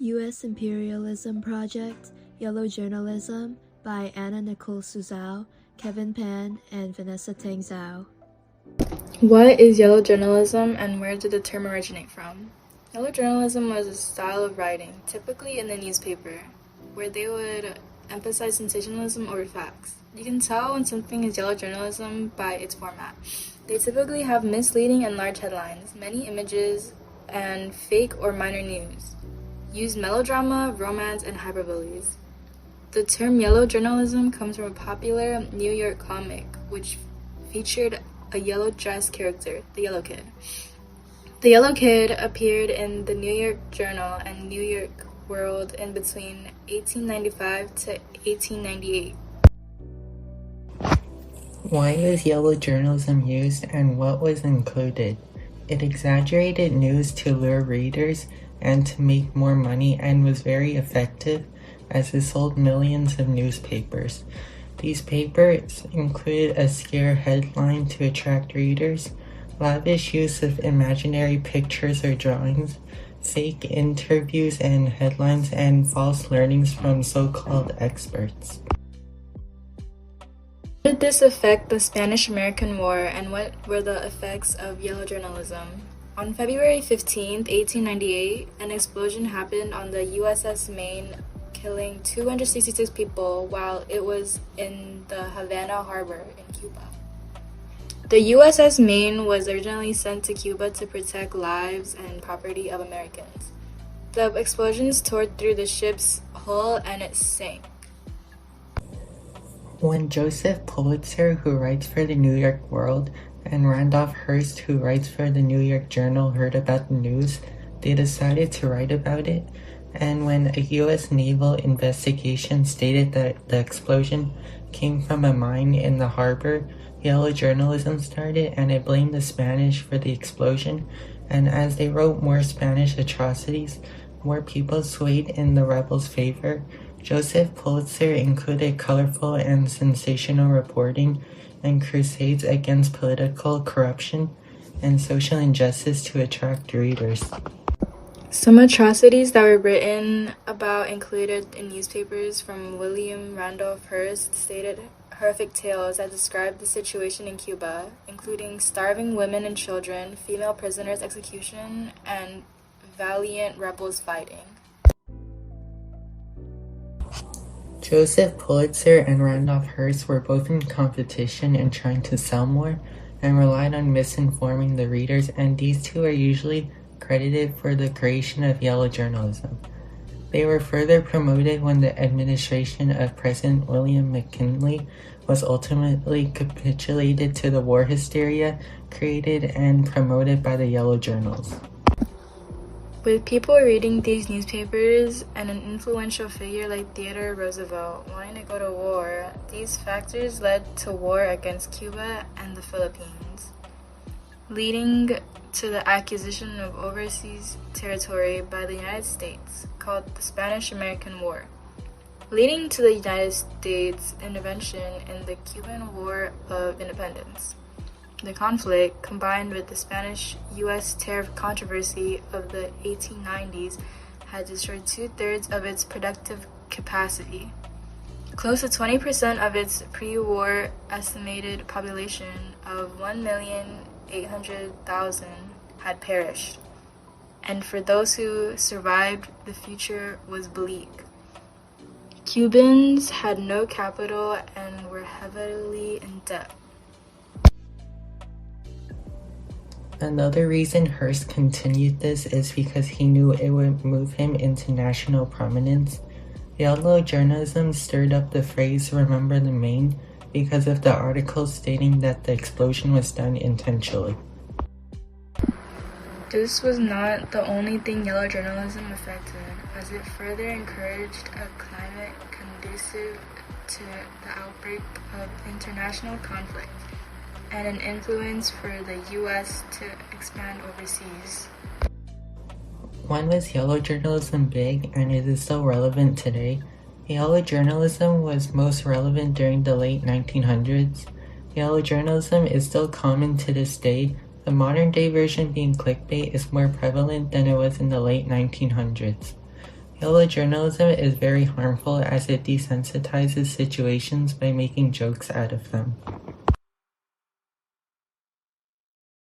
U.S. Imperialism Project, Yellow Journalism by Anna Nicole Suzhou, Kevin Pan, and Vanessa Tang Zhao. What is yellow journalism and where did the term originate from? Yellow journalism was a style of writing, typically in the newspaper, where they would emphasize sensationalism over facts. You can tell when something is yellow journalism by its format. They typically have misleading and large headlines, many images, and fake or minor news. Use melodrama, romance, and hyperboles. The term yellow journalism comes from a popular New York comic, which featured a yellow dress character, the Yellow Kid. The Yellow Kid appeared in the New York Journal and New York World in between 1895 to 1898. Why was yellow journalism used and what was included? It exaggerated news to lure readers and to make more money and was very effective as it sold millions of newspapers. These papers included a scare headline to attract readers, lavish use of imaginary pictures or drawings, fake interviews and headlines, and false learnings from so-called experts. How did this affect the Spanish-American War and what were the effects of yellow journalism? On February 15, 1898, an explosion happened on the USS Maine, killing 266 people while it was in the Havana harbor in Cuba. The USS Maine was originally sent to Cuba to protect lives and property of Americans. The explosions tore through the ship's hull and it sank. When Joseph Pulitzer, who writes for the New York World, and Randolph Hearst, who writes for the New York Journal, heard about the news, they decided to write about it. And when a U.S. naval investigation stated that the explosion came from a mine in the harbor, yellow journalism started, and it blamed the Spanish for the explosion. And as they wrote more Spanish atrocities, more people swayed in the rebels' favor. Joseph Pulitzer included colorful and sensational reporting and crusades against political corruption and social injustice to attract readers. Some atrocities that were written about included in newspapers from William Randolph Hearst stated horrific tales that described the situation in Cuba, including starving women and children, female prisoners' execution, and valiant rebels fighting. Joseph Pulitzer and Randolph Hearst were both in competition in trying to sell more and relied on misinforming the readers, and these two are usually credited for the creation of yellow journalism. They were further promoted when the administration of President William McKinley was ultimately capitulated to the war hysteria created and promoted by the yellow journals. With people reading these newspapers and an influential figure like Theodore Roosevelt wanting to go to war, these factors led to war against Cuba and the Philippines, leading to the acquisition of overseas territory by the United States, called the Spanish-American War, leading to the United States intervention in the Cuban War of Independence. The conflict, combined with the Spanish-U.S. tariff controversy of the 1890s, had destroyed 2/3 of its productive capacity. Close to 20% of its pre-war estimated population of 1,800,000 had perished, and for those who survived, the future was bleak. Cubans had no capital and were heavily in debt. Another reason Hearst continued this is because he knew it would move him into national prominence. Yellow journalism stirred up the phrase "remember the Maine" because of the articles stating that the explosion was done intentionally. This was not the only thing yellow journalism affected, as it further encouraged a climate conducive to the outbreak of international conflict and an influence for the U.S. to expand overseas. When was yellow journalism big, and is it still relevant today? Yellow journalism was most relevant during the late 1900s. Yellow journalism is still common to this day. The modern day version being clickbait is more prevalent than it was in the late 1900s. Yellow journalism is very harmful as it desensitizes situations by making jokes out of them.